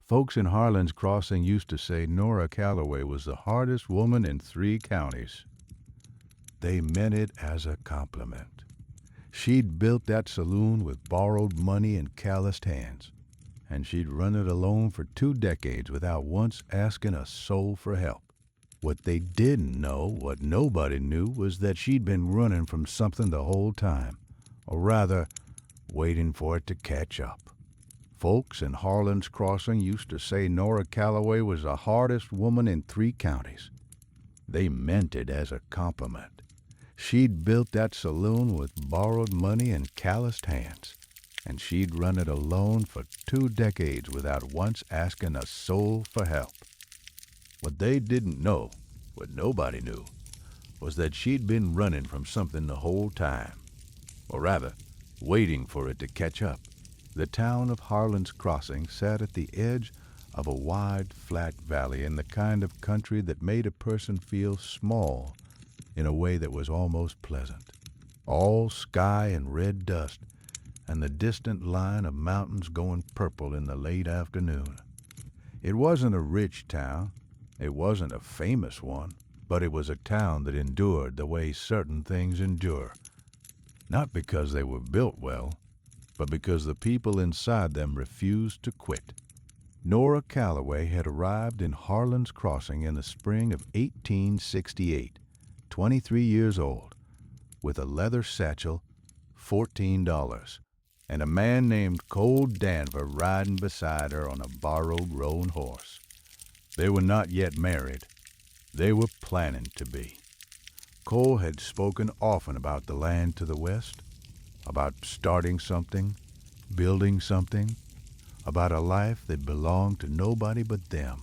Folks in Harlan's Crossing used to say Nora Calloway was the hardest woman in 3 counties. They meant it as a compliment. She'd built that saloon with borrowed money and calloused hands, and she'd run it alone for 2 decades without once asking a soul for help. What they didn't know, what nobody knew, was that she'd been running from something the whole time, or rather, waiting for it to catch up. Folks in Harlan's Crossing used to say Nora Calloway was the hardest woman in 3 counties. They meant it as a compliment. She'd built that saloon with borrowed money and calloused hands, and she'd run it alone for 2 decades without once asking a soul for help. What they didn't know, what nobody knew, was that she'd been running from something the whole time, or rather, waiting for it to catch up. The town of Harlan's Crossing sat at the edge of a wide, flat valley in the kind of country that made a person feel small in a way that was almost pleasant. All sky and red dust, and the distant line of mountains going purple in the late afternoon. It wasn't a rich town, it wasn't a famous one, but it was a town that endured the way certain things endure. Not because they were built well, but because the people inside them refused to quit. Nora Calloway had arrived in Harlan's Crossing in the spring of 1868, 23 years old, with a leather satchel, $14, and a man named Cole Danver riding beside her on a borrowed roan horse. They were not yet married. They were planning to be. Cole had spoken often about the land to the west, about starting something, building something, about a life that belonged to nobody but them.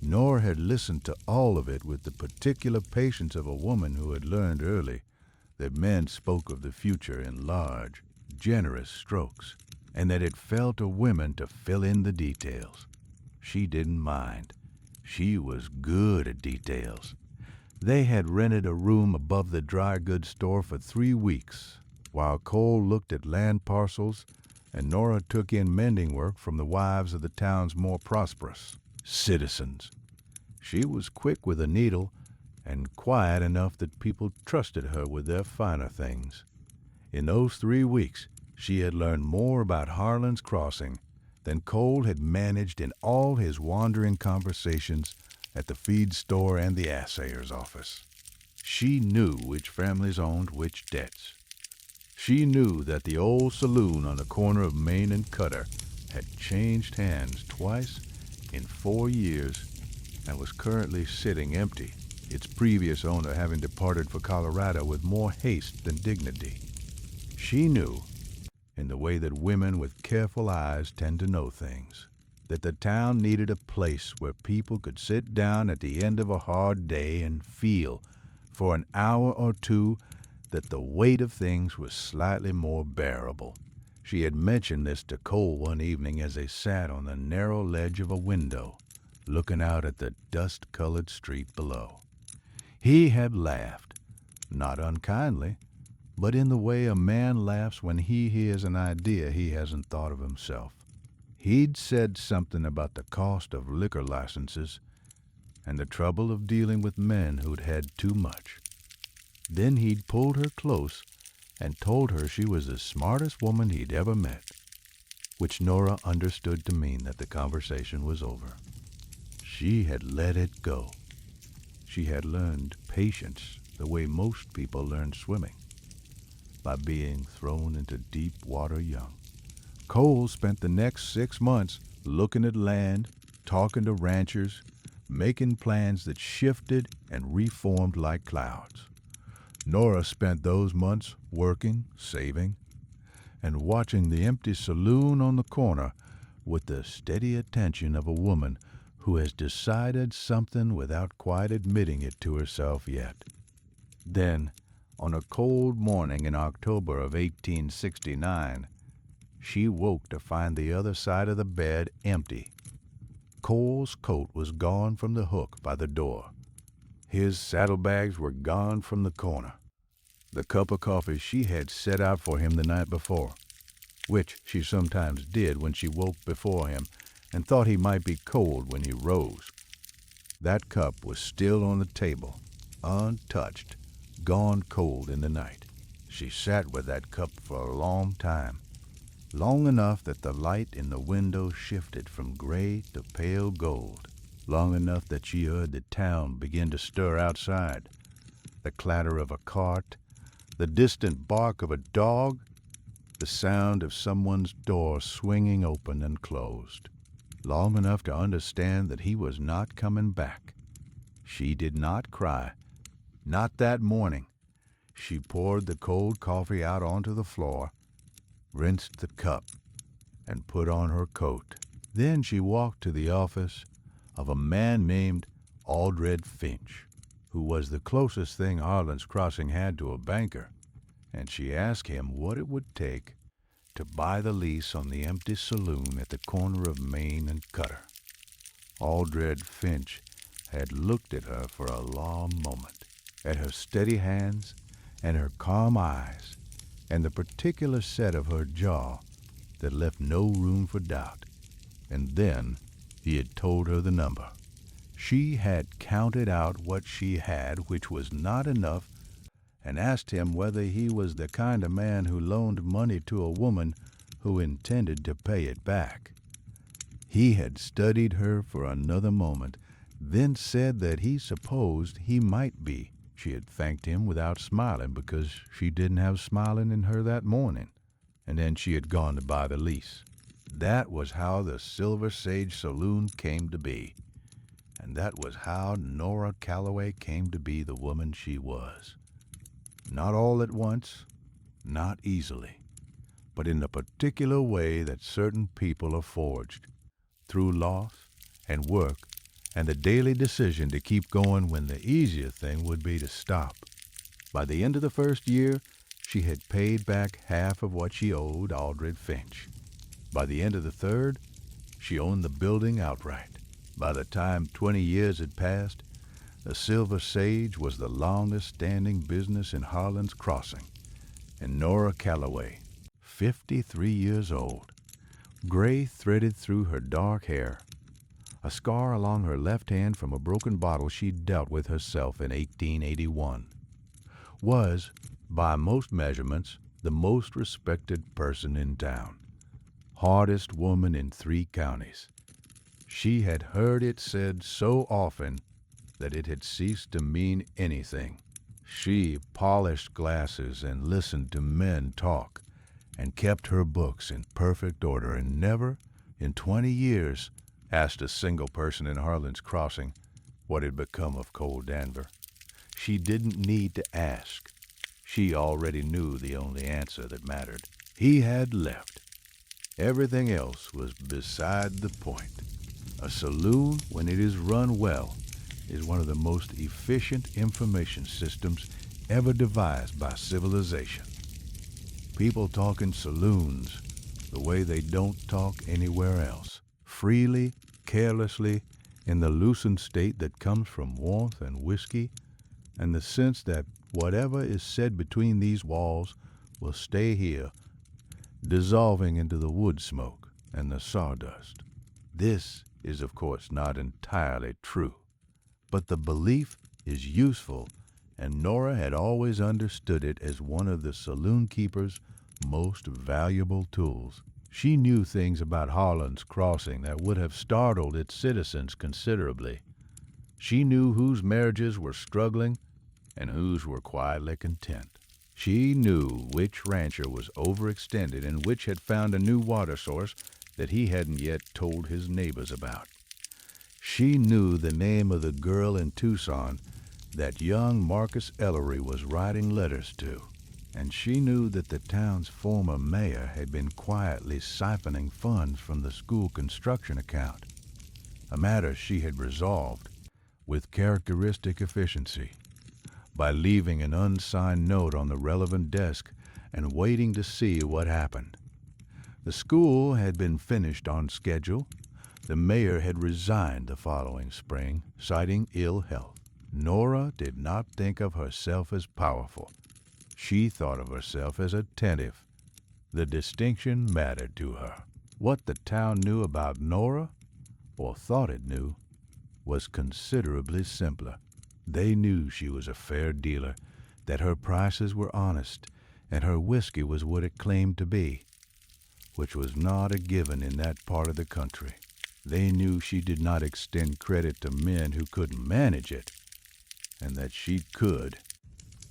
Nora had listened to all of it with the particular patience of a woman who had learned early that men spoke of the future in large, generous strokes, and that it fell to women to fill in the details. She didn't mind. She was good at details. They had rented a room above the dry goods store for 3 weeks, while Cole looked at land parcels and Nora took in mending work from the wives of the town's more prosperous citizens. She was quick with a needle and quiet enough that people trusted her with their finer things. In those 3 weeks, she had learned more about Harlan's Crossing than Cole had managed in all his wandering conversations at the feed store and the assayer's office. She knew which families owned which debts. She knew that the old saloon on the corner of Main and Cutter had changed hands twice in 4 years and was currently sitting empty, its previous owner having departed for Colorado with more haste than dignity. She knew, in the way that women with careful eyes tend to know things, that the town needed a place where people could sit down at the end of a hard day and feel, for an hour or two, that the weight of things was slightly more bearable. She had mentioned this to Cole one evening as they sat on the narrow ledge of a window, looking out at the dust-colored street below. He had laughed, not unkindly, but in the way a man laughs when he hears an idea he hasn't thought of himself. He'd said something about the cost of liquor licenses and the trouble of dealing with men who'd had too much. Then he'd pulled her close and told her she was the smartest woman he'd ever met, which Nora understood to mean that the conversation was over. She had let it go. She had learned patience the way most people learn swimming, by being thrown into deep water young. Cole spent the next 6 months looking at land, talking to ranchers, making plans that shifted and reformed like clouds. Nora spent those months working, saving, and watching the empty saloon on the corner with the steady attention of a woman who has decided something without quite admitting it to herself yet. Then, on a cold morning in October of 1869, she woke to find the other side of the bed empty. Cole's coat was gone from the hook by the door. His saddlebags were gone from the corner. The cup of coffee she had set out for him the night before, which she sometimes did when she woke before him, and thought he might be cold when he rose. That cup was still on the table, untouched, gone cold in the night. She sat with that cup for a long time, long enough that the light in the window shifted from gray to pale gold, long enough that she heard the town begin to stir outside, the clatter of a cart, the distant bark of a dog, the sound of someone's door swinging open and closed, long enough to understand that he was not coming back. She did not cry, not that morning. She poured the cold coffee out onto the floor, rinsed the cup, and put on her coat. Then she walked to the office of a man named Aldred Finch, who was the closest thing Harlan's Crossing had to a banker, and she asked him what it would take to buy the lease on the empty saloon at the corner of Main and Cutter. Aldred Finch had looked at her for a long moment, at her steady hands and her calm eyes, and the particular set of her jaw that left no room for doubt. And then he had told her the number. She had counted out what she had, which was not enough, and asked him whether he was the kind of man who loaned money to a woman who intended to pay it back. He had studied her for another moment, then said that he supposed he might be. She had thanked him without smiling because she didn't have smiling in her that morning, and then she had gone to buy the lease. That was how the Silver Sage Saloon came to be, and that was how Nora Calloway came to be the woman she was. Not all at once, not easily, but in the particular way that certain people are forged, through loss and work and the daily decision to keep going when the easier thing would be to stop. By the end of the first year, she had paid back half of what she owed Aldred Finch. By the end of the third, she owned the building outright. By the time 20 years had passed, the Silver Sage was the longest-standing business in Harlan's Crossing, and Nora Calloway, 53 years old, gray threaded through her dark hair, a scar along her left hand from a broken bottle she'd dealt with herself in 1881, was, by most measurements, the most respected person in town, hardest woman in 3 counties. She had heard it said so often that it had ceased to mean anything. She polished glasses and listened to men talk and kept her books in perfect order and never, in 20 years, asked a single person in Harlan's Crossing what had become of Cole Danver. She didn't need to ask. She already knew the only answer that mattered. He had left. Everything else was beside the point. A saloon, when it is run well, is one of the most efficient information systems ever devised by civilization. People talk in saloons the way they don't talk anywhere else, freely, carelessly, in the loosened state that comes from warmth and whiskey, and the sense that whatever is said between these walls will stay here, dissolving into the wood smoke and the sawdust. This is, of course, not entirely true, but the belief is useful, and Nora had always understood it as one of the saloon keeper's most valuable tools. She knew things about Harlan's Crossing that would have startled its citizens considerably. She knew whose marriages were struggling and whose were quietly content. She knew which rancher was overextended and which had found a new water source that he hadn't yet told his neighbors about. She knew the name of the girl in Tucson that young Marcus Ellery was writing letters to, and she knew that the town's former mayor had been quietly siphoning funds from the school construction account, a matter she had resolved with characteristic efficiency by leaving an unsigned note on the relevant desk and waiting to see what happened. The school had been finished on schedule. The mayor had resigned the following spring, citing ill health. Nora did not think of herself as powerful. She thought of herself as attentive. The distinction mattered to her. What the town knew about Nora or thought it knew, was considerably simpler. They knew she was a fair dealer, that her prices were honest, and her whiskey was what it claimed to be, which was not a given in that part of the country. They knew she did not extend credit to men who couldn't manage it, and that she could,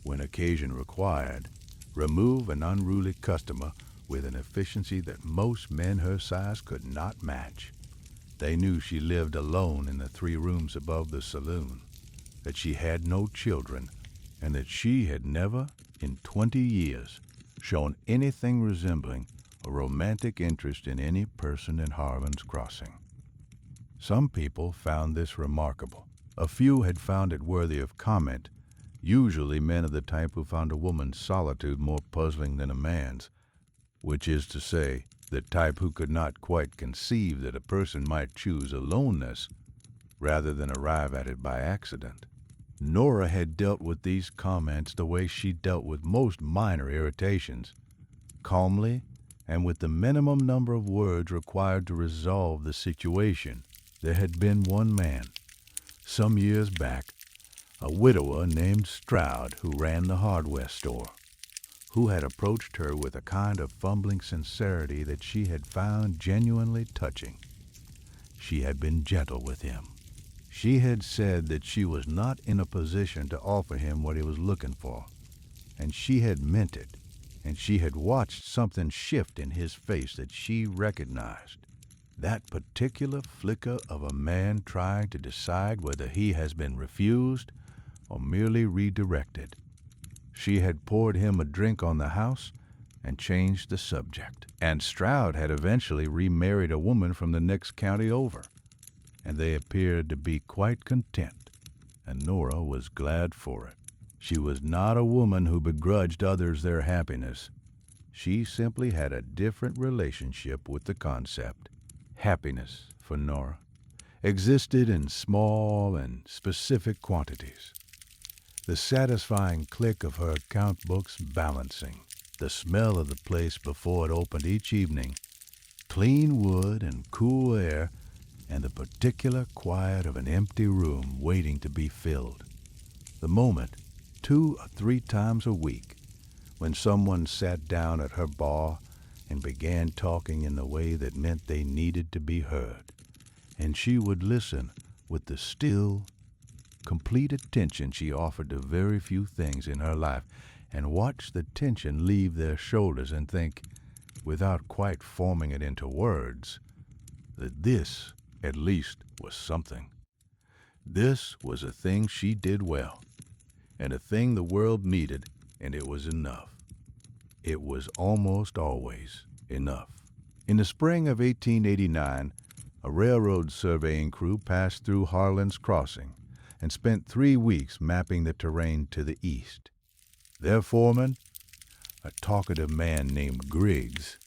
when occasion required, remove an unruly customer with an efficiency that most men her size could not match. They knew she lived alone in the 3 rooms above the saloon, that she had no children, and that she had never, in 20 years, shown anything resembling a romantic interest in any person in Harlan's Crossing. Some people found this remarkable. A few had found it worthy of comment, usually men of the type who found a woman's solitude more puzzling than a man's, which is to say, the type who could not quite conceive that a person might choose aloneness rather than arrive at it by accident. Nora had dealt with these comments the way she dealt with most minor irritations, calmly and with the minimum number of words required to resolve the situation. There had been one man, some years back, a widower named Stroud, who ran the hardware store, who had approached her with a kind of fumbling sincerity that she had found genuinely touching. She had been gentle with him. She had said that she was not in a position to offer him what he was looking for, and she had meant it, and she had watched something shift in his face that she recognized. That particular flicker of a man trying to decide whether he has been refused or merely redirected. She had poured him a drink on the house and changed the subject. And Stroud had eventually remarried a woman from the next county over, and they appeared to be quite content, and Nora was glad for it. She was not a woman who begrudged others their happiness. She simply had a different relationship with the concept. Happiness, for Nora, existed in small and specific quantities. The satisfying click of her account books balancing, the smell of the place before it opened each evening, clean wood and cool air, and the particular quiet of an empty room waiting to be filled. The moment, 2 or 3 times a week, when someone sat down at her bar and began talking in the way that meant they needed to be heard, and she would listen with the still, complete attention she offered to very few things in her life, and watch the tension leave their shoulders and think, without quite forming it into words, that this, at least, was something. This was a thing she did well, and a thing the world needed, and it was enough. It was almost always enough. In the spring of 1889, a railroad surveying crew passed through Harlan's Crossing and spent 3 weeks mapping the terrain to the east. Their foreman, a talkative man named Griggs,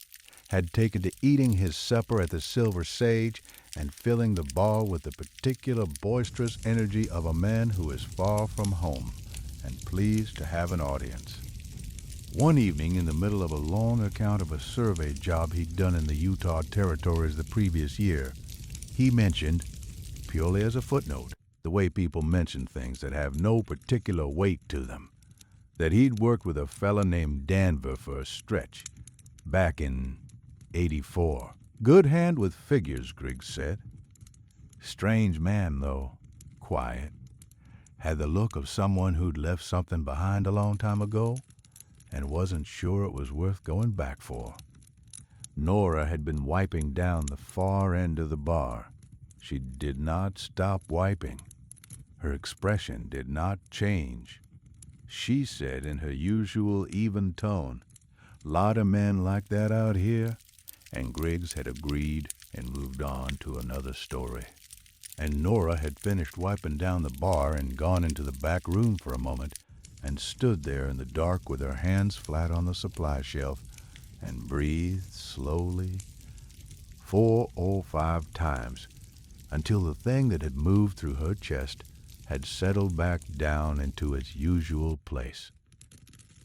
had taken to eating his supper at the Silver Sage and filling the bar with the particular boisterous energy of a man who is far from home and pleased to have an audience. One evening, in the middle of a long account of a survey job he'd done in the Utah Territories the previous year, he mentioned, purely as a footnote, the way people mention things that have no particular weight to them, that he'd worked with a fella named Danver for a stretch, back in '84. Good hand with figures, Griggs said. Strange man, though. Quiet. Had the look of someone who'd left something behind a long time ago and wasn't sure it was worth going back for. Nora had been wiping down the far end of the bar. She did not stop wiping. Her expression did not change. She said in her usual even tone, "Lot of men like that out here," and Griggs had agreed and moved on to another story. And Nora had finished wiping down the bar and gone into the back room for a moment and stood there in the dark with her hands flat on the supply shelf and breathed slowly 4 or 5 times until the thing that had moved through her chest had settled back down into its usual place.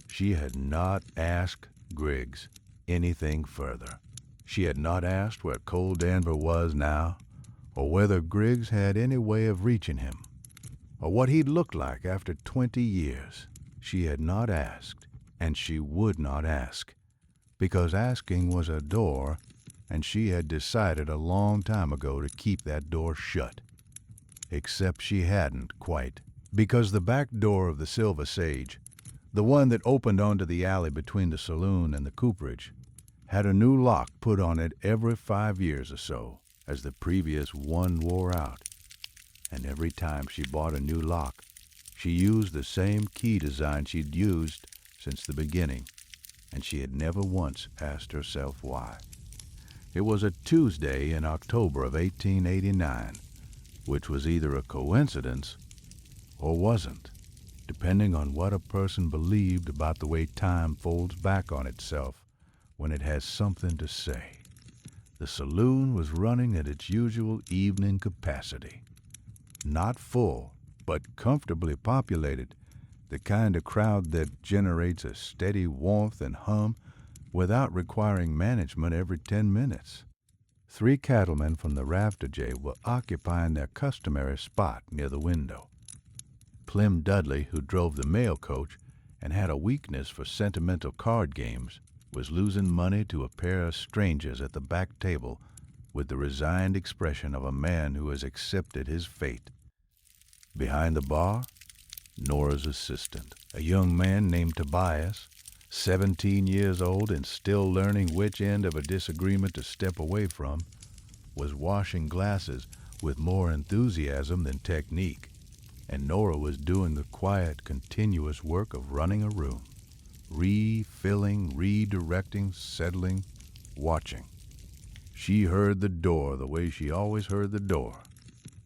She had not asked Griggs anything further. She had not asked where Cole Danver was now, or whether Griggs had any way of reaching him, or what he'd look like after 20 years. She had not asked, and she would not ask, because asking was a door, and she had decided a long time ago to keep that door shut. Except she hadn't quite, because the back door of the Silver Sage, the one that opened onto the alley between the saloon and the cooperage, had a new lock put on it every 5 years or so, as the previous one wore out. And every time she bought a new lock, she used the same key design she'd used since the beginning, and she had never once asked herself why. It was a Tuesday in October of 1889, which was either a coincidence or wasn't, depending on what a person believed about the way time folds back on itself when it has something to say. The saloon was running at its usual evening capacity. Not full, but comfortably populated, the kind of crowd that generates a steady warmth and hum without requiring management every 10 minutes. 3 cattlemen from the rafterjay were occupying their customary spot near the window. Clem Dudley, who drove the mail coach and had a weakness for sentimental card games, was losing money to a pair of strangers at the back table with the resigned expression of a man who has accepted his fate. Behind the bar, Nora's assistant, a young man named Tobias, 17 years old and still learning which end of a disagreement to step away from, was washing glasses with more enthusiasm than technique, and Nora was doing the quiet, continuous work of running a room, refilling, redirecting, settling, watching. She heard the door the way she always heard the door,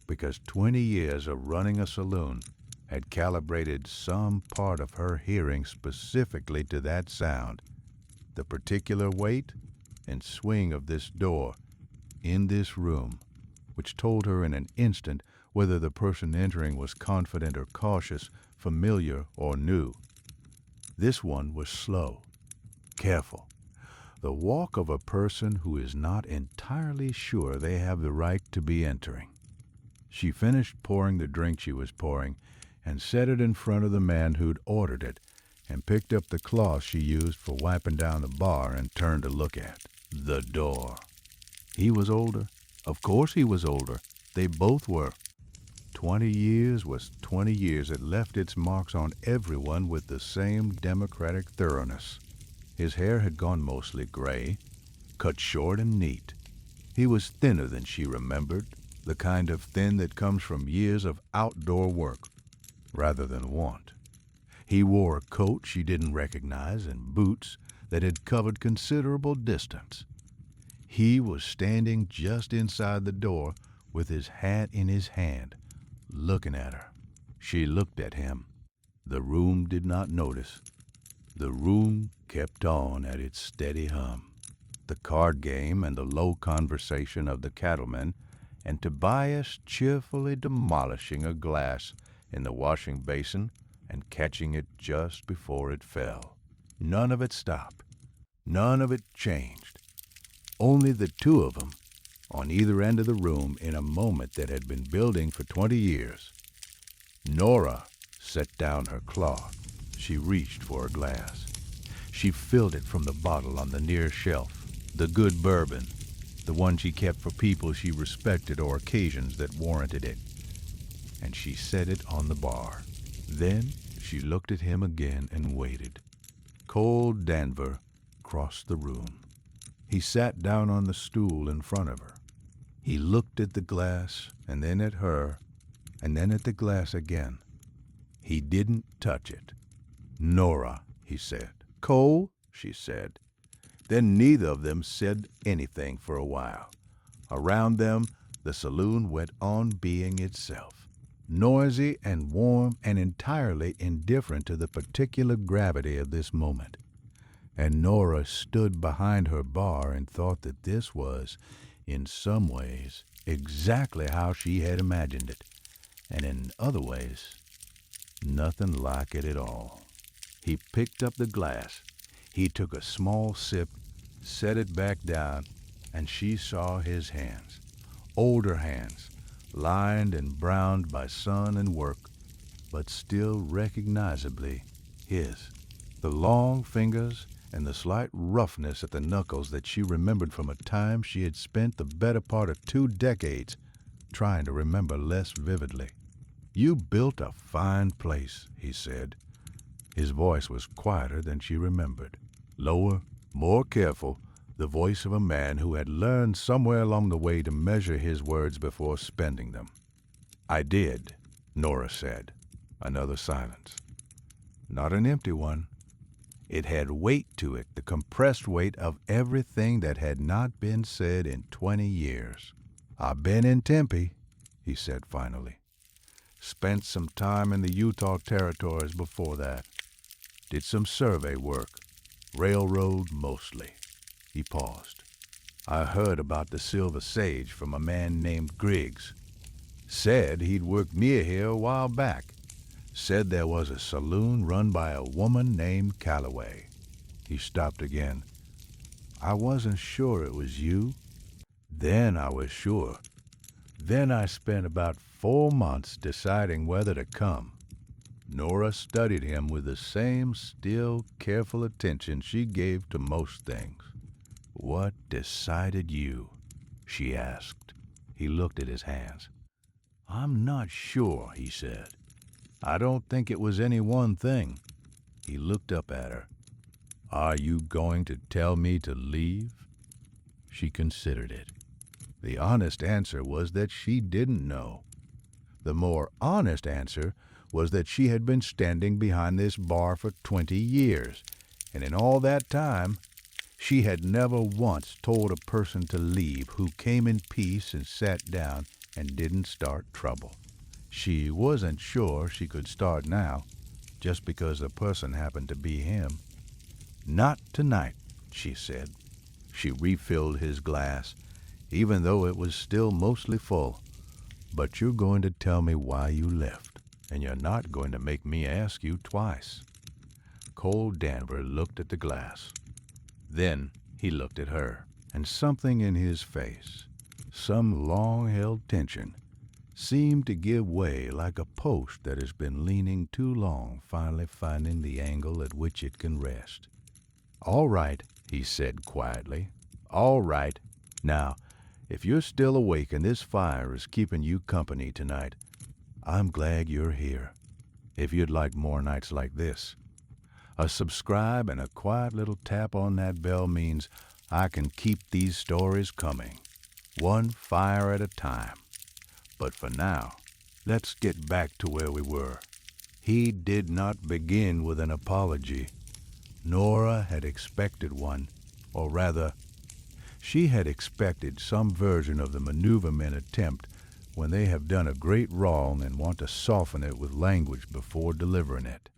because 20 years of running a saloon had calibrated some part of her hearing specifically to that sound, the particular weight and swing of this door in this room, which told her in an instant whether the person entering was confident or cautious, familiar or new. This one was slow, careful, the walk of a person who is not entirely sure they have the right to be entering. She finished pouring the drink she was pouring and set it in front of the man who'd ordered it, and picked up the cloth she used for wiping down the bar and turned to look at the door. He was older. Of course he was older. They both were. 20 years was 20 years. It left its marks on everyone with the same democratic thoroughness. His hair had gone mostly gray, cut short and neat. He was thinner than she remembered, the kind of thin that comes from years of outdoor work rather than want. He wore a coat she didn't recognize and boots that had covered considerable distance. He was standing just inside the door with his hat in his hand, looking at her. She looked at him. The room did not notice. The room kept on at its steady hum. The card game and the low conversation of the cattlemen, and Tobias cheerfully demolishing a glass in the washing basin and catching it just before it fell. None of it stopped. None of it changed. Only the two of them, on either end of the room in a moment that had been building for 20 years. Nora set down her cloth. She reached for a glass. She filled it from the bottle on the near shelf, the good bourbon, the one she kept for people she respected or occasions that warranted it, and she set it on the bar. Then she looked at him again and waited. Cole Danver crossed the room. He sat down on the stool in front of her. He looked at the glass, and then at her, and then at the glass again. He didn't touch it. "Nora," he said. "Cole," she said. Then neither of them said anything for a while. Around them, the saloon went on being itself, noisy and warm and entirely indifferent to the particular gravity of this moment. And Nora stood behind her bar and thought that this was, in some ways, exactly how she had imagined it, and in other ways, nothing like it at all. He picked up the glass. He took a small sip, set it back down, and she saw his hands, older hands, lined and browned by sun and work, but still recognizably his. The long fingers and the slight roughness at the knuckles that she remembered from a time she had spent the better part of 2 decades trying to remember less vividly. "You built a fine place," he said. His voice was quieter than she remembered. Lower, more careful, the voice of a man who had learned somewhere along the way to measure his words before spending them. "I did," Nora said. Another silence. Not an empty one. It had weight to it, the compressed weight of everything that had not been said in 20 years. "I've been in Tempe," he said finally. "Spent some time in the Utah territories before that. Did some survey work. Railroad mostly." He paused. "I heard about the Silver Sage from a man named Griggs. Said he'd worked near here a while back. Said there was a saloon run by a woman named Calloway." He stopped again. "I wasn't sure it was you. Then I was sure. Then I spent about 4 months deciding whether to come." Nora studied him with the same still, careful attention she gave to most things. "What decided you?" she asked. He looked at his hands. "I'm not sure," he said. "I don't think it was any one thing." He looked up at her. "Are you going to tell me to leave?" She considered it. The honest answer was that she didn't know. The more honest answer was that she had been standing behind this bar for 20 years, and in all that time, she had never once told a person to leave who came in peace and sat down and didn't start trouble. She wasn't sure she could start now, just because the person happened to be him. "Not tonight," she said. She refilled his glass, even though it was still mostly full. "But you're going to tell me why you left, and you're not going to make me ask you twice." Cole Danver looked at the glass. Then he looked at her, and something in his face, some long-held tension, seemed to give way like a post that has been leaning too long, finally finding the angle at which it can rest. "All right," he said quietly. "All right. Now, if you're still awake and this fire is keeping you company tonight, I'm glad you're here. If you'd like more nights like this, a subscribe and a quiet little tap on that bell means I can keep these stories coming, one fire at a time. But for now, let's get back to where we were." He did not begin with an apology. Nora had expected one, or rather, she had expected some version of the maneuver men attempt when they have done a great wrong and want to soften it with language before delivering it.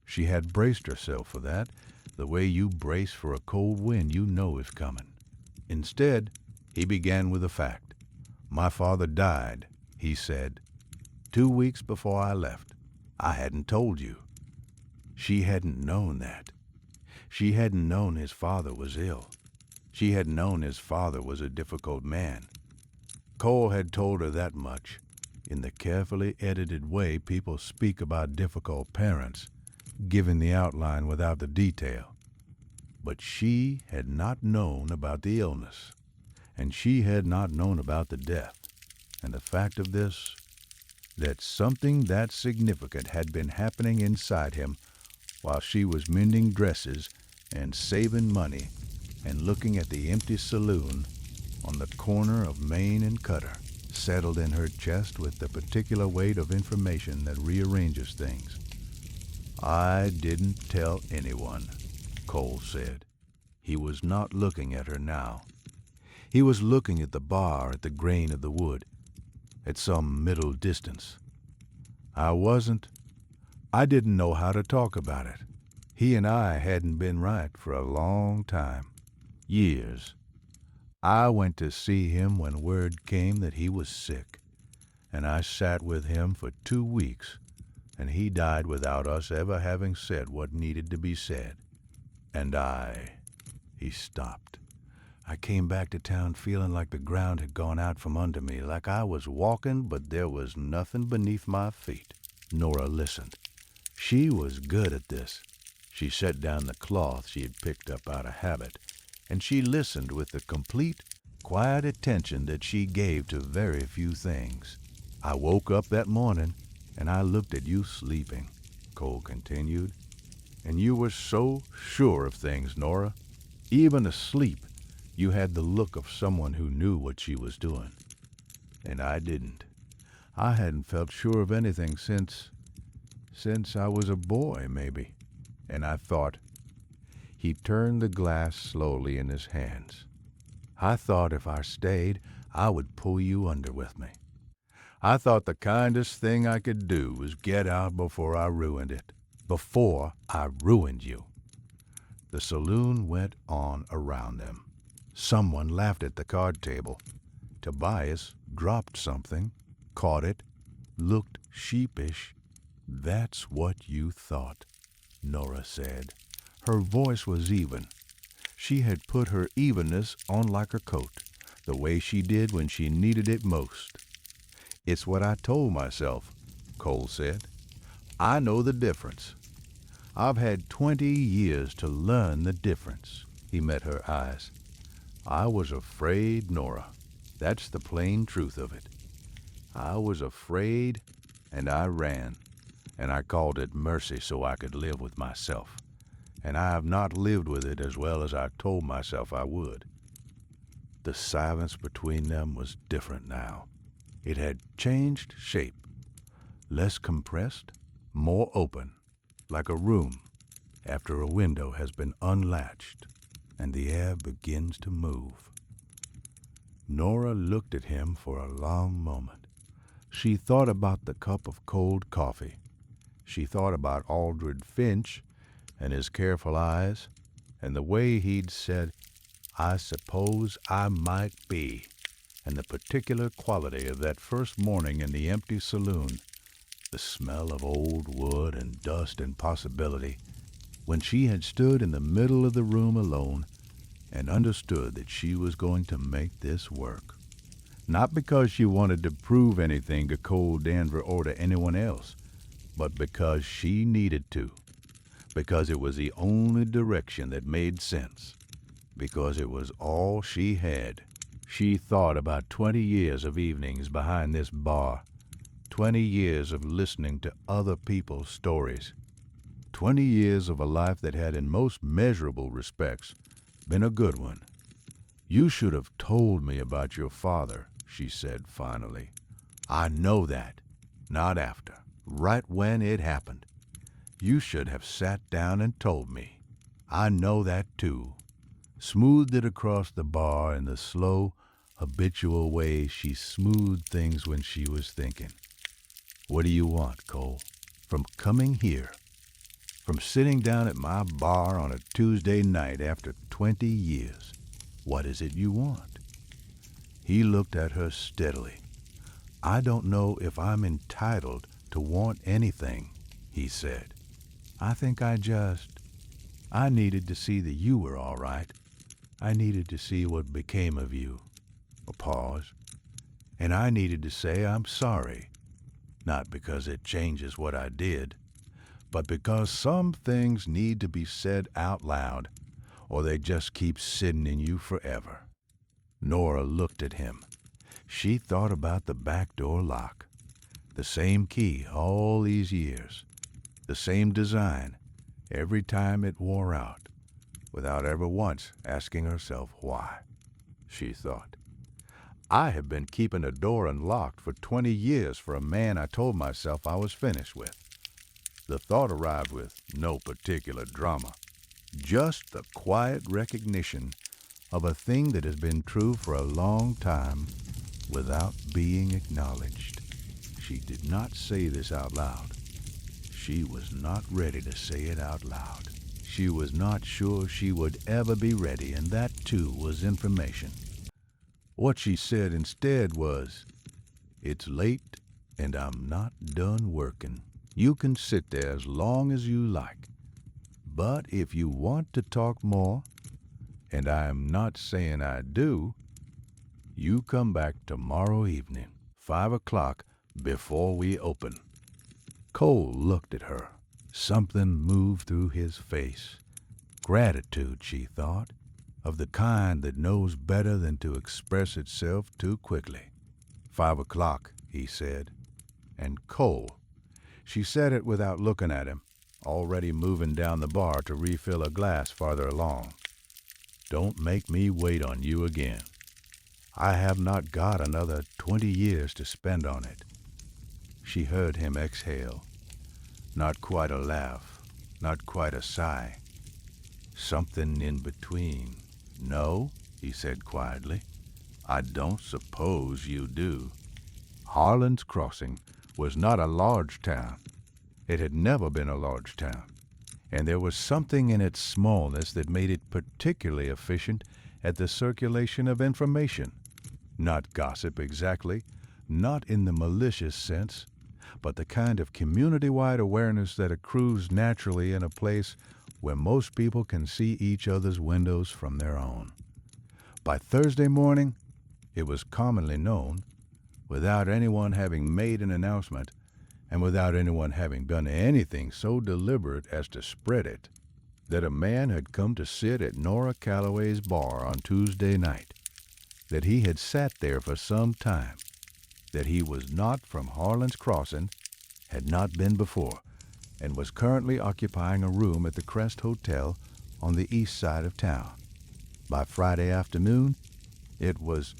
She had braced herself for that, the way you brace for a cold wind you know is coming. Instead, he began with a fact. "My father died," he said, 2 weeks before I left. I hadn't told you." She hadn't known that. She hadn't known his father was ill. She had known his father was a difficult man. Cole had told her that much, in the carefully edited way people speak about difficult parents, giving the outline without the detail. But she had not known about the illness, and she had not known about the death. And the fact of this, that something that significant had been happening inside him while she was mending dresses and saving money and looking at the empty saloon on the corner of Main and Cutter, settled in her chest with the particular weight of information that rearranges things. "I didn't tell anyone," Cole said. He was not looking at her now. He was looking at the bar at the grain of the wood, at some middle distance. I didn't know how to talk about it. He and I hadn't been right for a long time. Years. I went to see him when word came that he was sick, and I sat with him for 2 weeks, and he died without us ever having said what needed to be said. And he stopped. I came back to town feeling like the ground had gone out from under me, like I was walking, but there was nothing beneath my feet. Nora listened. She was good at this. She set down the cloth she had picked up out of habit, and she listened with the complete, quiet attention that she gave to very few things. I woke up that morning, and I looked at you sleeping, Cole continued. And you were so sure of things, Nora. Even asleep, you had the look of someone who knew what she was doing. And I didn't. I hadn't felt sure of anything since I was a boy, maybe. And I thought, he turned the glass slowly in his hands. I thought if I stayed, I would pull you under with me. I thought the kindest thing I could do was get out before I ruined it. Before I ruined you. The saloon went on around them. Someone laughed at the card table. Tobias dropped something, caught it, looked sheepish. That's what you thought, Nora said. Her voice was even. She had put her evenness on like a coat, the way she did when she needed it most. It's what I told myself, Cole said. I know the difference. I've had 20 years to learn the difference. He met her eyes. I was afraid, Nora. That's the plain truth of it. I was afraid, and I ran, and I called it mercy so I could live with myself. And I have not lived with it as well as I told myself I would. The silence between them was different now. It had changed shape, less compressed, more open, like a room after a window has been unlatched and the air begins to move. Nora looked at him for a long moment. She thought about the cup of cold coffee. She thought about Aldred Finch and his careful eyes and the way he'd said, I suppose I might be, and the particular quality of that first morning in the empty saloon, the smell of old wood and dust and possibility, when she had stood in the middle of the room alone and understood that she was going to make this work. Not because she wanted to prove anything to Cole Danver or to anyone else, but because she needed to, because it was the only direction that made sense, because it was all she had. She thought about 20 years of evenings behind this bar, 20 years of listening to other people's stories, 20 years of a life that had in most measurable respects been a good one. You should have told me about your father, she said finally. I know that, not after, right when it happened. You should have sat down and told me. I know that too. Smoothed it across the bar in the slow, habitual way she smoothed things when she was thinking. What do you want, Cole? From coming here? From sitting down at my bar on a Tuesday night after 20 years? What is it you want? He looked at her steadily. I don't know if I'm entitled to want anything, he said. I think I needed to see that you were all right. I needed to see what became of you. A pause. And I needed to say I'm sorry. Not because it changes what I did, but because some things need to be said out loud, or they just keep sitting in you forever. Nora looked at him. She thought about the back door lock. The same key all these years. The same design every time it wore out, without ever once asking herself why. She thought, I have been keeping a door unlocked for 20 years for a man I told myself I was finished with. The thought arrived with no particular drama, just the quiet recognition of a thing that has been true for a long time without being acknowledged. She did not say this out loud. She was not ready to say it out loud. She was not sure she would ever be ready, and that too was information. What she said instead was, It's late and I'm not done working. You can sit there as long as you like. But if you want to talk more, and I am not saying I do, you come back tomorrow evening, 5 o'clock, before we open." Cole looked at her. Something moved through his face. Gratitude, she thought, of the kind that knows better than to express itself too quickly. 5 o'clock, he said. And Cole. She said it without looking at him, already moving down the bar to refill a glass farther along. "Don't make me wait on you again. I have not got another 20 years to spend on it." She heard him exhale. Not quite a laugh, not quite a sigh. Something in between. "No," he said quietly. "I don't suppose you do." Harlan's Crossing was not a large town. It had never been a large town, and there was something in its smallness that made it particularly efficient at the circulation of information. Not gossip exactly, not in the malicious sense, but the kind of community-wide awareness that accrues naturally in a place where most people can see each other's windows from their own. By Thursday morning, it was commonly known, without anyone having made an announcement, and without anyone having done anything so deliberate as to spread it, that a man had come to sit at Nora Calloway's bar on Tuesday night, that he had sat there for some time, that he was not from Harlan's Crossing, had not been before, and was currently occupying a room at the Crest Hotel on the east side of town. By Friday afternoon, it was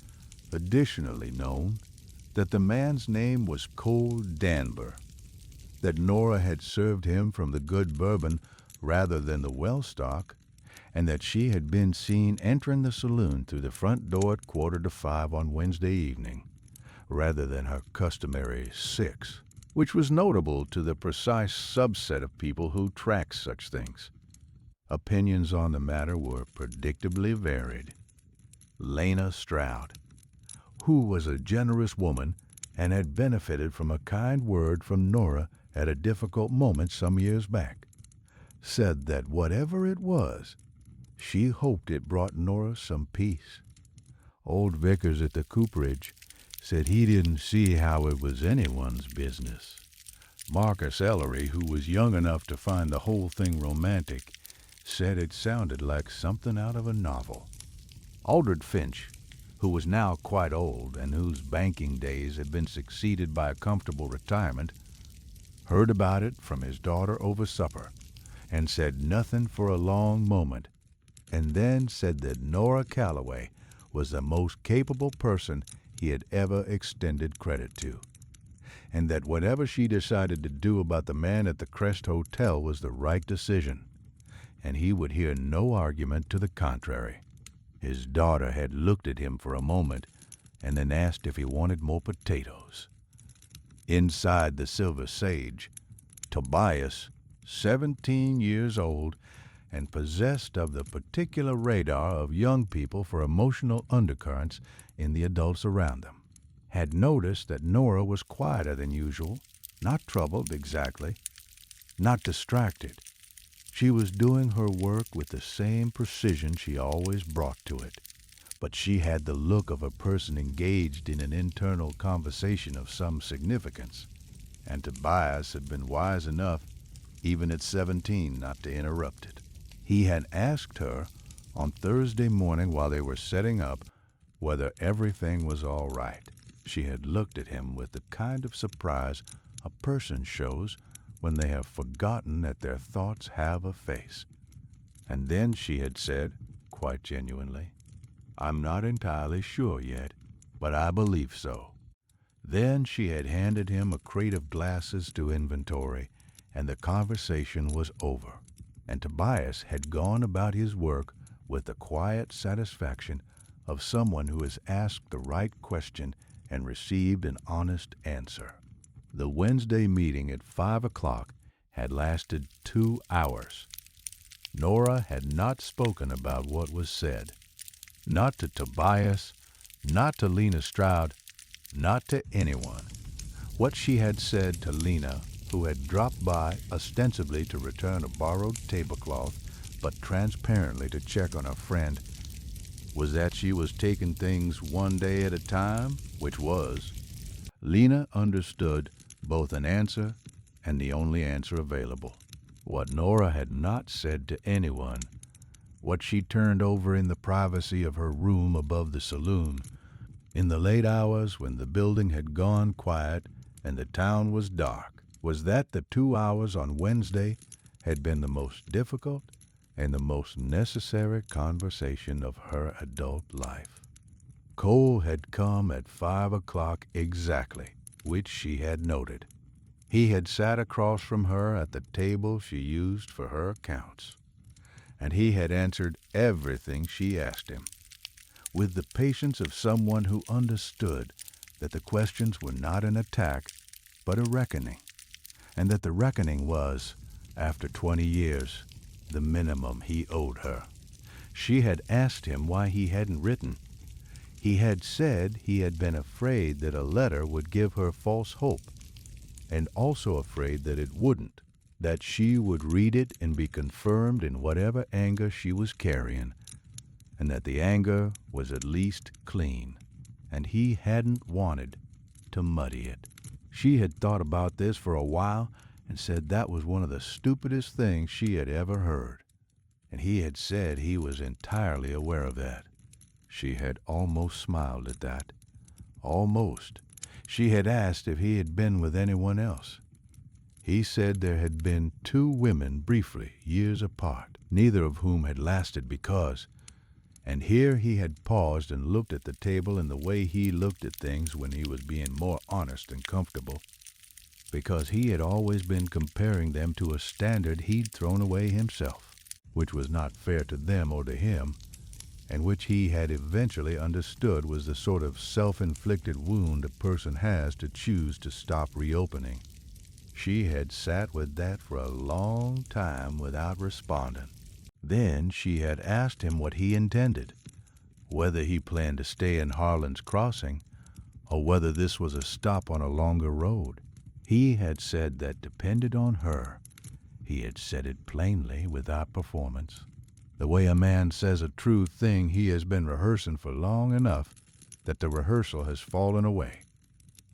additionally known that the man's name was Cole Danber, that Nora had served him from the good bourbon rather than the well stock, and that she had been seen entering the saloon through the front door at 4:45 on Wednesday evening, rather than her customary 6, which was notable to the precise subset of people who track such things. Opinions on the matter were predictably varied. Lena Stroud, who was a generous woman and had benefited from a kind word from Nora at a difficult moment some years back, said that whatever it was, she hoped it brought Nora some peace. Old Vickers at the cooperage said he didn't see how it was anyone's business. Marcus Ellery, who was young enough to find the whole thing romantic, said it sounded like something out of a novel. Aldred Finch, who was now quite old and whose banking days had been succeeded by a comfortable retirement, heard about it from his daughter over supper, and said nothing for a long moment, and then said that Nora Calloway was the most capable person he had ever extended credit to, and that whatever she decided to do about the man at the Crest Hotel was the right decision, and he would hear no argument to the contrary. His daughter had looked at him for a moment and then asked if he wanted more potatoes. Inside the Silver Sage, Tobias, 17 years old and possessed of the particular radar of young people for emotional undercurrents in the adults around them, had noticed that Nora was quieter than usual, not troubled exactly, not distracted. She was doing her work with the same precision she always brought to it, but she had the look of a person engaged in an internal conversation of some significance, and Tobias had been wise enough, even at 17, not to interrupt it. He had asked her on Thursday morning while they were setting up whether everything was all right. She had looked at him with the kind of surprise a person shows when they have forgotten that their thoughts have a face. And then she had said, quite genuinely, "I'm not entirely sure yet, but I believe so." Then she had handed him a crate of glasses to inventory, and the conversation was over, and Tobias had gone about his work with the quiet satisfaction of someone who has asked the right question and received an honest answer. The Wednesday meeting at 5 o'clock had lasted 2 hours. Nora had not spoken about what was said. Not to Tobias, not to Lena Stroud, not to anyone. What she had said to Lena, who had dropped by ostensibly to return a borrowed tablecloth, but transparently to check on a friend, was that she was taking things one day at a time, which was. Lena understood both an answer and the only answer available. What Nora had not said to anyone, what she turned over in the privacy of her room above the saloon, in the late hours when the building had gone quiet and the town was dark, was that the 2 hours on Wednesday had been the most difficult and the most necessary conversation of her adult life. Cole had come at 5 o'clock exactly, which she had noted. He had sat across from her at the table she used for her accounts, and he had answered everything she asked him, with the patience of someone who understood that the questions were not an attack, but a reckoning, and that the reckoning was, after 20 years, the minimum he owed her. She had asked him why he hadn't written. He had said he had been afraid that a letter would give her false hope, and also afraid that it wouldn't, that she would read it and be confirmed in whatever anger she was carrying, and that the anger was at least clean, and he hadn't wanted to muddy it. She had thought about this for a while and said that was one of the stupidest things she had ever heard, and he had said he was entirely aware of that. She had almost smiled at that. Almost. She had asked if he had been with anyone else. He said there had been 2 women briefly, years apart, neither of whom had lasted because, and here he had paused and looked at the table in the way he looked at things when he was being more honest and comfortable, because he had always been comparing them to a standard he'd thrown away himself, which was not fair to them or to him, and which he had eventually understood was the sort of self-inflicted wound a person has to choose to stop reopening. She had sat with that for a long time without responding. Then she had asked him what he intended, whether he planned to stay in Harlan's Crossing, or whether this was a stop on a longer road. He had said that depended on her. He had said it plainly without performance, the way a man says a true thing he has been rehearsing for long enough that the rehearsal has fallen away,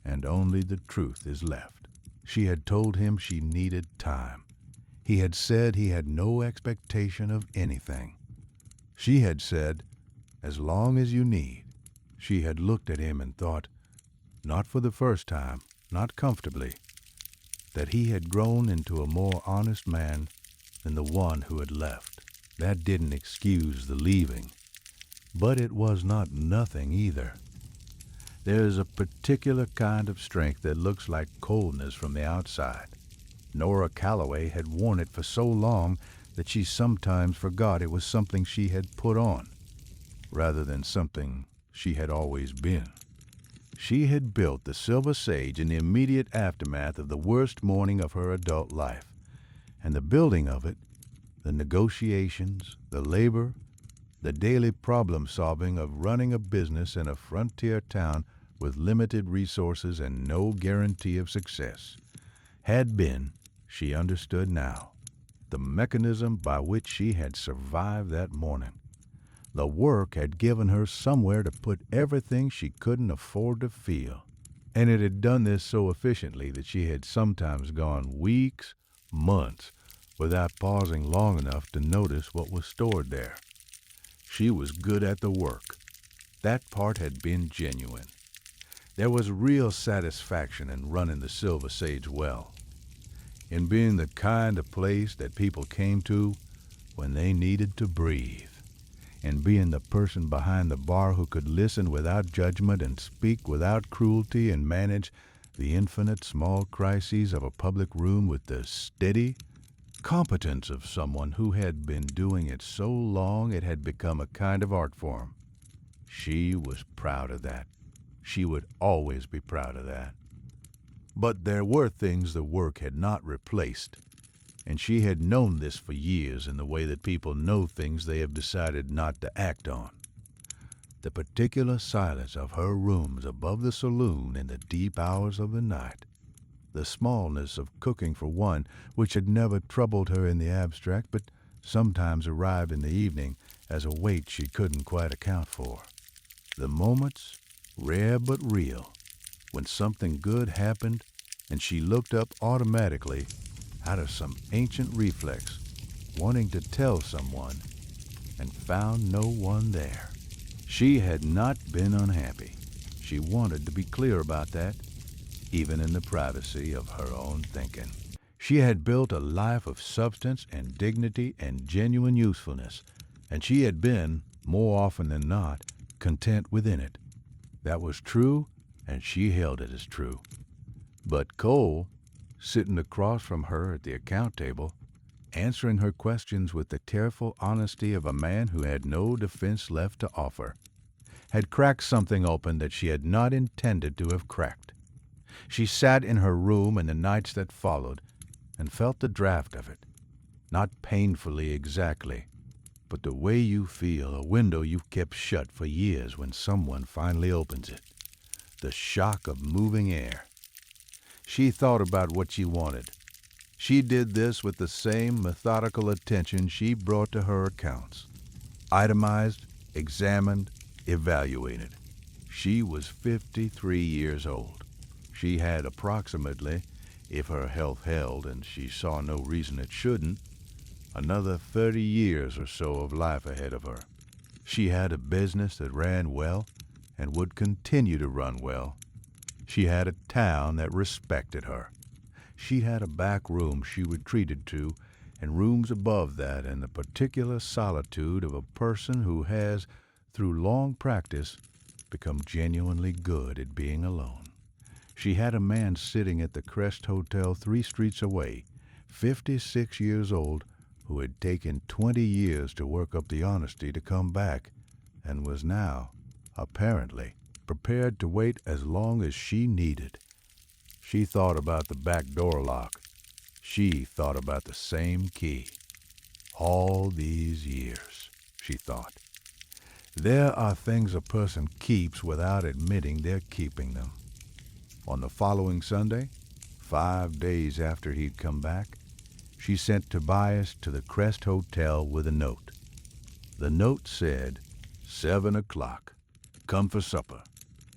and only the truth is left. She had told him she needed time. He had said he had no expectation of anything. She had said, as long as you need. She had looked at him and thought, not for the first time, not comfortably, that he had grown into a more honest man than the one who had left. That didn't excuse the leaving, but it was not nothing either. There is a particular kind of strength that looks like coldness from the outside. Nora Calloway had worn it for so long that she sometimes forgot it was something she had put on, rather than something she had always been. She had built the Silver Sage in the immediate aftermath of the worst morning of her adult life, and the building of it, the negotiations, the labor, the daily problem-solving of running a business in a frontier town with limited resources and no guarantee of success, had been, she understood now, the mechanism by which she had survived that morning. The work had given her somewhere to put everything she couldn't afford to feel, and it had done this so efficiently that she had sometimes gone weeks, months, without pausing long enough to notice what was stored there. She was good at the work. That part had been genuine. There was real satisfaction in running the Silver Sage well, in being the kind of place that people came to when they needed to breathe, and being the person behind the bar who could listen without judgment and speak without cruelty and manage the infinite small crises of a public room with the steady competence of someone who had been doing it so long it had become a kind of art form. She was proud of that. She would always be proud of that. But there were things the work had not replaced, and she had known this for years in the way that people know things they have decided not to act on. The particular silence of her rooms above the saloon in the deep hours of the night, the smallness of cooking for one, which had never troubled her in the abstract, but sometimes arrived in the evening as a weight she couldn't quite account for. The moments, rare but real, when something good happened and she looked up automatically out of some ancient reflex, wanting to tell someone, and found no one there. She had not been unhappy. She wanted to be clear about that, even in the privacy of her own thinking. She had built a life of substance and dignity and genuine usefulness, and she had been, more often than not, content within it. That was true, and she held it as true. But Cole, sitting across from her at the account table, answering her questions with the tearful honesty of a man who had no defense left to offer, had cracked something open that she had not intended to have cracked. She sat in her room in the nights that followed and felt the draft of it, not painfully exactly, but the way you feel a window you've kept shut for years when someone finally opens it, the shock of moving air. She thought about what she wanted. She did this with the same methodical attention she brought to her accounts. Itemized, examined, evaluated. She was 53 years old. She had approximately, if her health held and she saw no reason it shouldn't, another 30 years or so of life ahead of her. She had a business that ran well and would continue to run well. She had a town that respected her. She had a back room she retreated to, and rooms above that, and the particular solitude of a person who has, through long practice, become genuinely good at being alone. She had a man sitting at the Crest Hotel 3 streets away, 56 years old, who had taken 20 years to work up the honesty to come back, and was now, apparently, prepared to wait as long as she needed. She thought about the back door lock. She thought about the same key. All these years, she thought. There are things a person keeps without admitting they're keeping them. On the following Sunday, 5 days after he'd come back, she sent Tobias to the Crest Hotel with a note. The note said, 7 o'clock. Come for supper.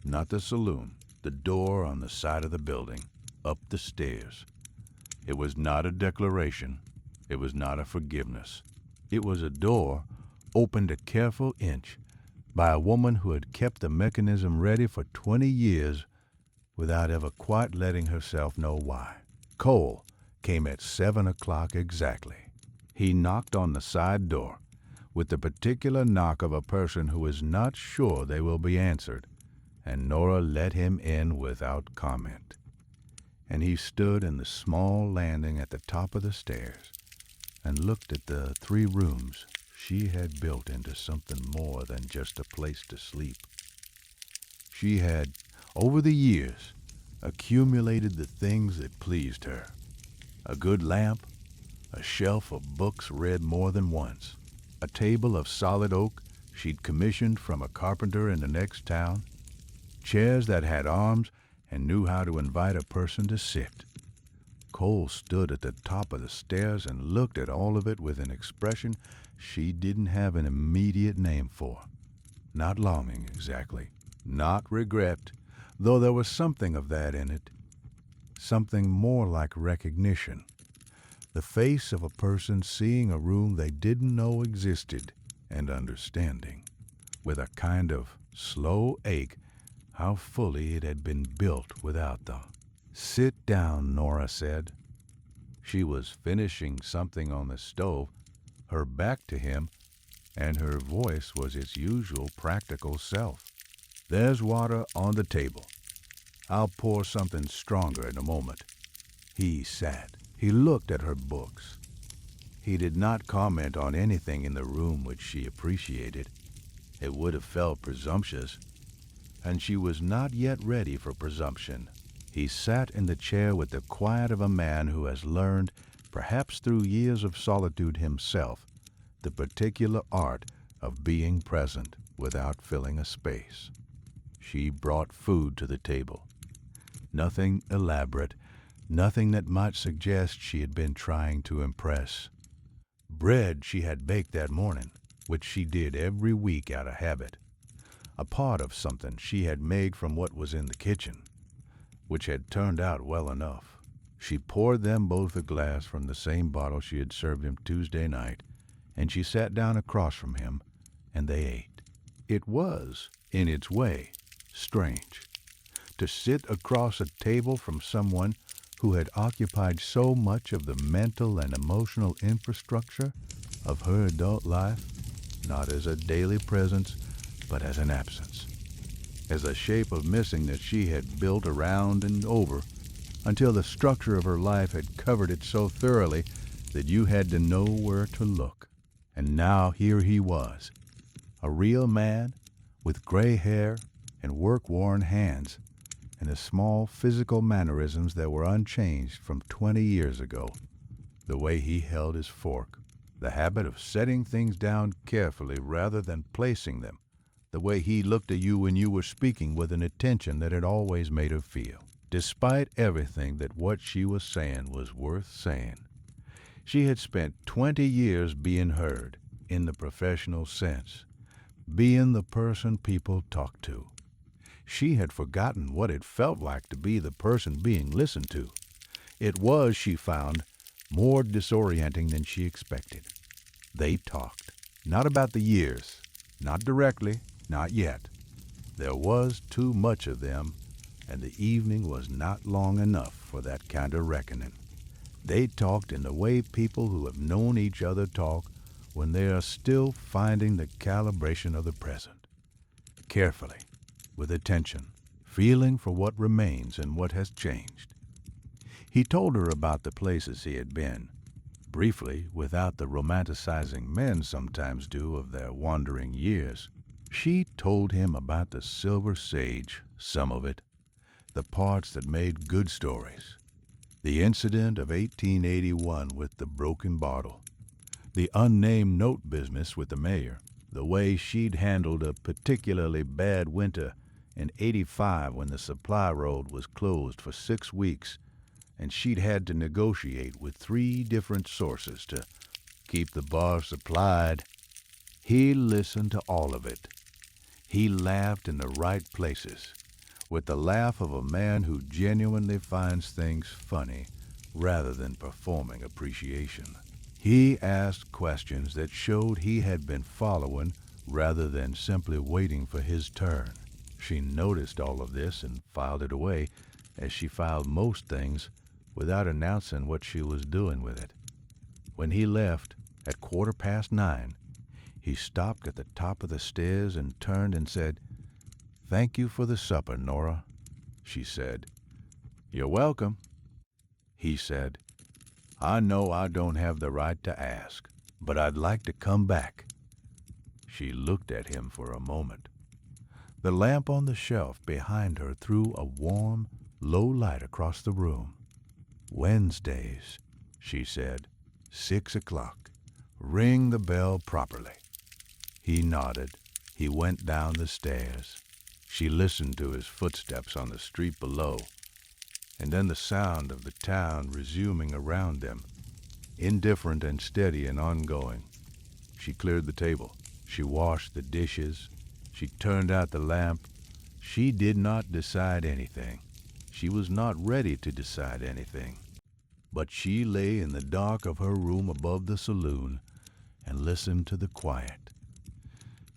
Not the saloon, the door on the side of the building, up the stairs. It was not a declaration. It was not a forgiveness. It was a door opened a careful inch by a woman who had kept the mechanism ready for 20 years without ever quite letting herself know why. Cole came at 7 o'clock exactly. He knocked on the side door with the particular knock of a person who is not sure they will be answered, and Nora let him in without comment. And he stood in the small landing at the top of the stairs and looked at the 3 rooms she had built into something more than just a place to sleep. She had, over the years, accumulated the things that pleased her. A good lamp, a shelf of books read more than once, a table of solid oak she'd commissioned from a carpenter in the next town, chairs that had arms and knew how to invite a person to sit. Cole stood at the top of the stairs and looked at all of it with an expression she didn't have an immediate name for. Not longing, exactly. Not regret, though there was something of that in it. Something more like recognition. The face of a person seeing a room they didn't know existed, and understanding, with a kind of slow ache, how fully it had been built without them. Sit down, Nora said. She was finishing something on the stove, her back to him, and her voice was its usual practical self. There's water on the table. I'll pour something stronger in a moment. He sat. He looked at her books. He did not comment on anything in the room which she appreciated. It would have felt presumptuous, and she was not yet ready for presumption. He sat in the chair with the quiet of a man who has learned, perhaps through years of solitude himself, the particular art of being present without filling a space. She brought food to the table. Nothing elaborate, nothing that might suggest she had been trying to impress. Bread she had baked that morning, which she did every week out of habit, a part of something she had made from what was in the kitchen, which had turned out well enough. She poured them both a glass from the same bottle she had served him Tuesday night, and she sat down across from him, and they ate. It was, in its way, strange to sit across a table from someone who had occupied so much of the mental and emotional infrastructure of her adult life, not as a daily presence, but as an absence, as a shape of missing that she had built around and over until the structure of her life had covered it so thoroughly that you had to know where to look. And now here he was, a real man with gray hair and work-worn hands, and the small physical mannerisms that were unchanged from 20 years ago. The way he held his fork, the habit of setting things down carefully rather than placing them, the way he looked at you when you were speaking with an attention that had always made her feel, despite everything that what she was saying was worth saying. She had spent 20 years being heard, in the professional sense, being the person people talked to. She had forgotten what it felt like to be the person being listened to. It was, she found, more disorienting than she expected. They talked, not about the years, not directly, not yet. There was too much of them, and the evening was not long enough for that kind of reckoning. They talked in the way people who have known each other talk when they are still finding the calibration of the present. Carefully, with attention, feeling for what remains and what has changed. He told her about the places he had been, briefly, without the romanticizing men sometimes do of their wandering years. She told him about the Silver Sage, some of it, the parts that made good stories. The incident of 1881 with the broken bottle, the unnamed note business with the mayor, the way she'd handled a particularly bad winter in '85 when the supply road was closed for 6 weeks and she'd had to negotiate with 3 different sources to keep the bar supplied. He listened to all of it. He laughed in the right places, with the laugh of a man who genuinely finds things funny rather than performing appreciation. He asked questions that showed he had been following rather than simply waiting for his turn. She noticed all of this and filed it away, as she filed most things, without announcing what she was doing with it. When he left, at 9:15, he stopped at the top of the stairs and turned and said, "Thank you for the supper, Nora," she said. "You're welcome," he said. "I know I don't have the right to ask, but I'd like to come back." She looked at him for a moment. The lamp on the shelf behind her threw a warm, low light across the room. "Wednesdays," she said, 6 o'clock. "Ring the bell properly." He nodded. He went down the stairs. She listened to his footsteps on the street below, and then the sound of the town resuming around them, indifferent and steady and ongoing. She cleared the table. She washed the dishes. She turned out the lamp. She did not decide anything. She was not ready to decide anything. But she lay in the dark of her room above the saloon and listened to the quiet,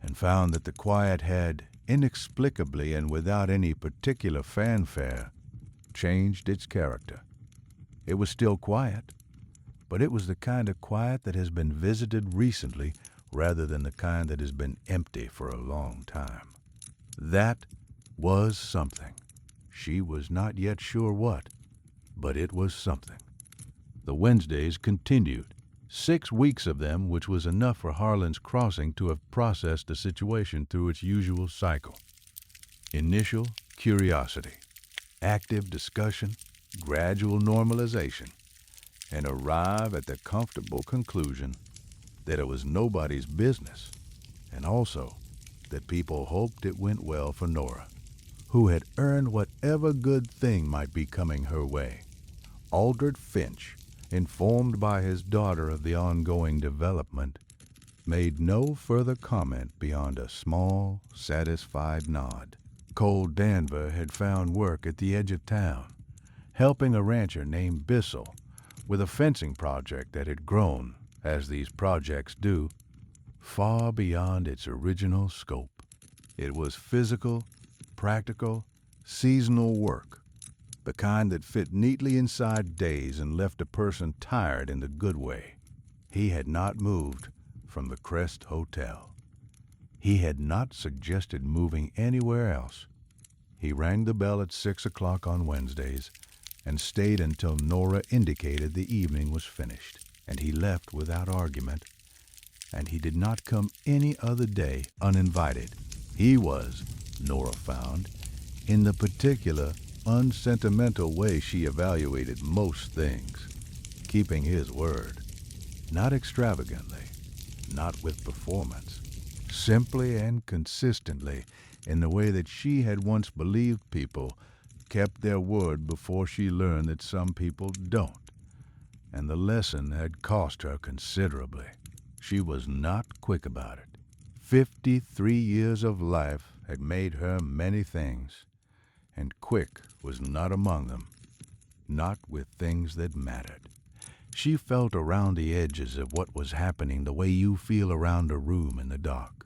and found that the quiet had, inexplicably and without any particular fanfare, changed its character. It was still quiet, but it was the kind of quiet that has been visited recently rather than the kind that has been empty for a long time. That was something. She was not yet sure what, but it was something. The Wednesdays continued, 6 weeks of them, which was enough for Harlan's crossing to have processed the situation through its usual cycle. Initial curiosity, active discussion, gradual normalization, and arrive at the comfortable conclusion that it was nobody's business, and also that people hoped it went well for Nora, who had earned whatever good thing might be coming her way. Aldred Finch, informed by his daughter of the ongoing development, made no further comment beyond a small, satisfied nod. Cole Danver had found work at the edge of town, helping a rancher named Bissell with a fencing project that had grown, as these projects do, far beyond its original scope. It was physical, practical, seasonal work, the kind that fit neatly inside days and left a person tired in the good way. He had not moved from the Crest Hotel. He had not suggested moving anywhere else. He rang the bell at 6 o'clock on Wednesdays and stayed until Nora indicated the evening was finished, and he left without argument, and he did not come any other day uninvited. He was, Nora found, in the particular, unsentimental way she evaluated most things, keeping his word, not extravagantly, not with performance, simply and consistently in the way that she had once believed people kept their word before she learned that some people don't, and the lesson had cost her considerably. She was not quick about it. 53 years of life had made her many things, and quick was not among them, not with things that mattered. She felt around the edges of what was happening the way you feel around a room in the dark,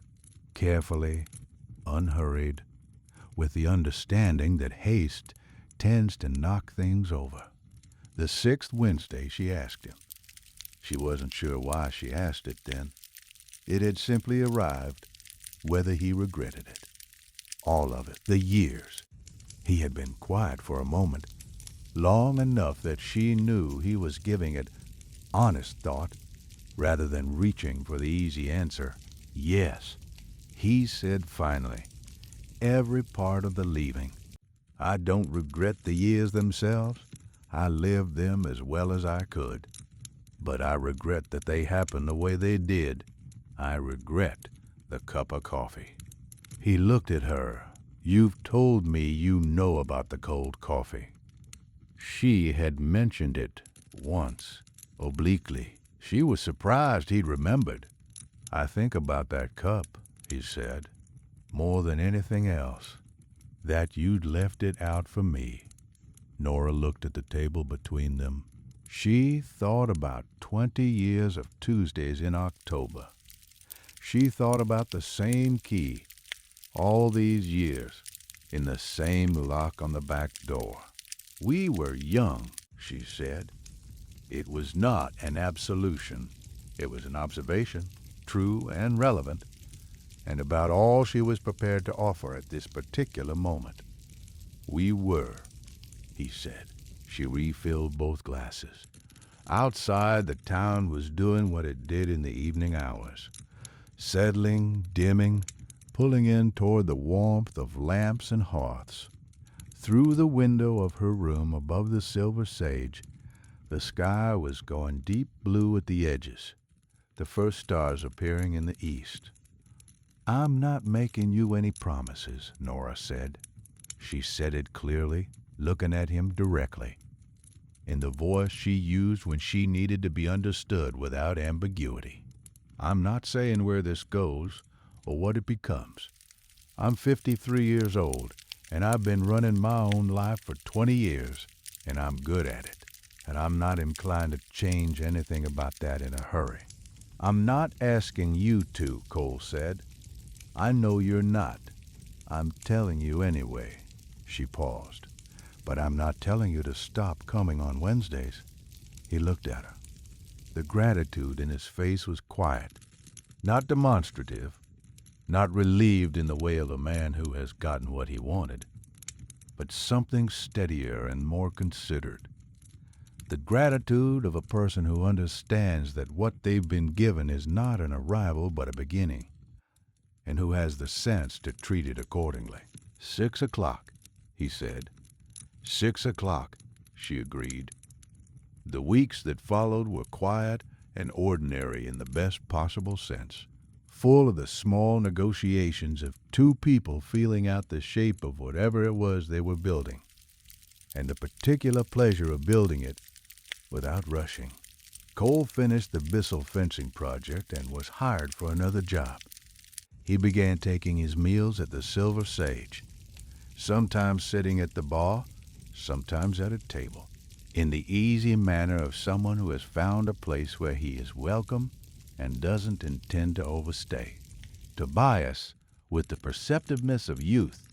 carefully, unhurried, with the understanding that haste tends to knock things over. The 6th Wednesday she asked him. She wasn't sure why she asked it then. It had simply arrived, whether he regretted it. All of it, the years. He had been quiet for a moment, long enough that she knew he was giving it honest thought rather than reaching for the easy answer. Yes, he said finally, every part of the leaving. I don't regret the years themselves. I lived them as well as I could. But I regret that they happened the way they did. I regret the cup of coffee. He looked at her. You've told me you know about the cold coffee. She had mentioned it once, obliquely. She was surprised he'd remembered. I think about that cup, he said, more than anything else, that you'd left it out for me. Nora looked at the table between them. She thought about 20 years of Tuesdays in October. She thought about the same key, all these years, in the same lock on the back door. We were young, she said. It was not an absolution. It was an observation, true and relevant, and about all she was prepared to offer at this particular moment. We were, he said. She refilled both glasses. Outside, the town was doing what it did in the evening hours, settling, dimming, pulling in toward the warmth of lamps and hearths. Through the window of her room above the Silver Sage, the sky was going deep blue at the edges, the first stars appearing in the east. I'm not making you any promises, Nora said. She said it clearly, looking at him directly, in the voice she used when she needed to be understood without ambiguity. I'm not saying where this goes or what it becomes. I'm 53 years old, and I've been running my own life for 20 years, and I'm good at it, and I'm not inclined to change anything about that in a hurry. I'm not asking you to, Cole said. I know you're not. I'm telling you anyway. She paused. But I'm not telling you to stop coming on Wednesdays. He looked at her. The gratitude in his face was quiet, not demonstrative, not relieved in the way of a man who has gotten what he wanted, but something steadier and more considered. The gratitude of a person who understands that what they've been given is not an arrival but a beginning, and who has the sense to treat it accordingly. 6 o'clock, he said. 6 o'clock, she agreed. The weeks that followed were quiet and ordinary in the best possible sense, full of the small negotiations of two people feeling out the shape of whatever it was they were building, and the particular pleasure of building it without rushing. Cole finished the Bissell fencing project and was hired for another job. He began taking his meals at the Silver Sage, sometimes sitting at the bar, sometimes at a table, in the easy manner of someone who has found a place where he is welcome and doesn't intend to overstay. Tobias, with the perceptiveness of youth,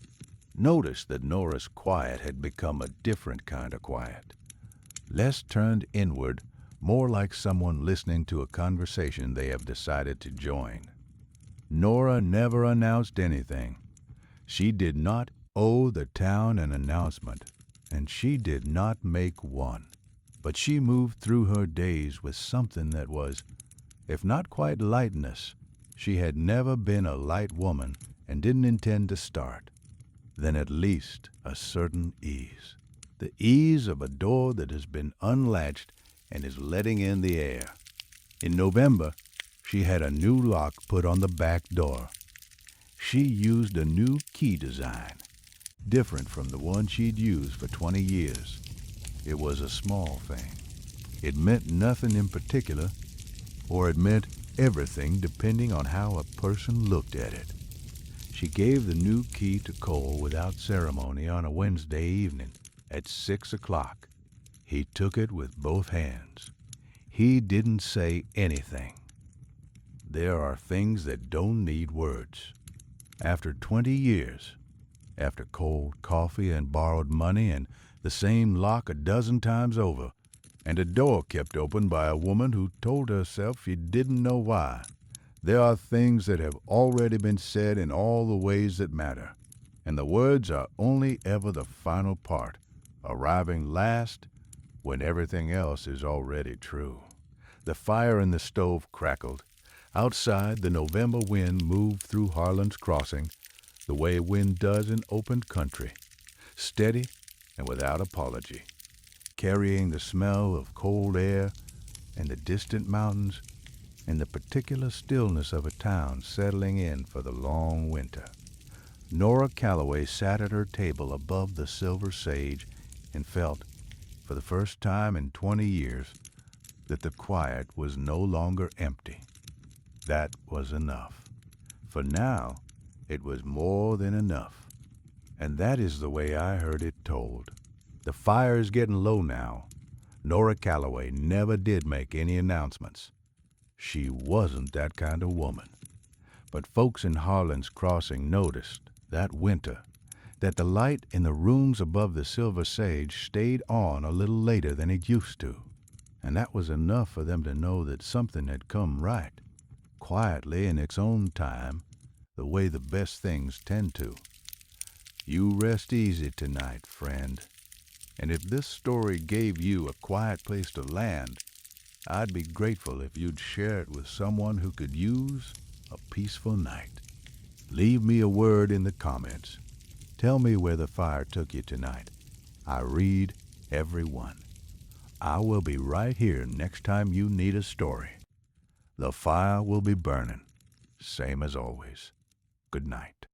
noticed that Nora's quiet had become a different kind of quiet, less turned inward, more like someone listening to a conversation they have decided to join. Nora never announced anything. She did not owe the town an announcement, and she did not make one. But she moved through her days with something that was, if not quite lightness, she had never been a light woman and didn't intend to start, then at least a certain ease. The ease of a door that has been unlatched and is letting in the air. In November, she had a new lock put on the back door. She used a new key design, different from the one she'd used for 20 years. It was a small thing. It meant nothing in particular, or it meant everything depending on how a person looked at it. She gave the new key to Cole without ceremony on a Wednesday evening at 6 o'clock. He took it with both hands. He didn't say anything. There are things that don't need words. After 20 years, after cold coffee and borrowed money and the same lock a dozen times over, and a door kept open by a woman who told herself she didn't know why, there are things that have already been said in all the ways that matter, and the words are only ever the final part, arriving last when everything else is already true. The fire in the stove crackled. Outside, the November wind moved through Harlan's crossing the way wind does in open country, steady and without apology, carrying the smell of cold air and the distant mountains and the particular stillness of a town settling in for the long winter. Nora Calloway sat at her table above the Silver Sage and felt, for the first time in 20 years, that the quiet was no longer empty. That was enough. For now, it was more than enough. And that is the way I heard it told. The fire is getting low now. Nora Calloway never did make any announcements. She wasn't that kind of woman. But folks in Harlan's Crossing noticed that winter that the light in the rooms above the Silver Sage stayed on a little later than it used to. And that was enough for them to know that something had come right, quietly in its own time, the way the best things tend to. You rest easy tonight, friend. And if this story gave you a quiet place to land, I'd be grateful if you'd share it with someone who could use a peaceful night. Leave me a word in the comments. Tell me where the fire took you tonight. I read every one. I will be right here next time you need a story. The fire will be burning, same as always. Good night.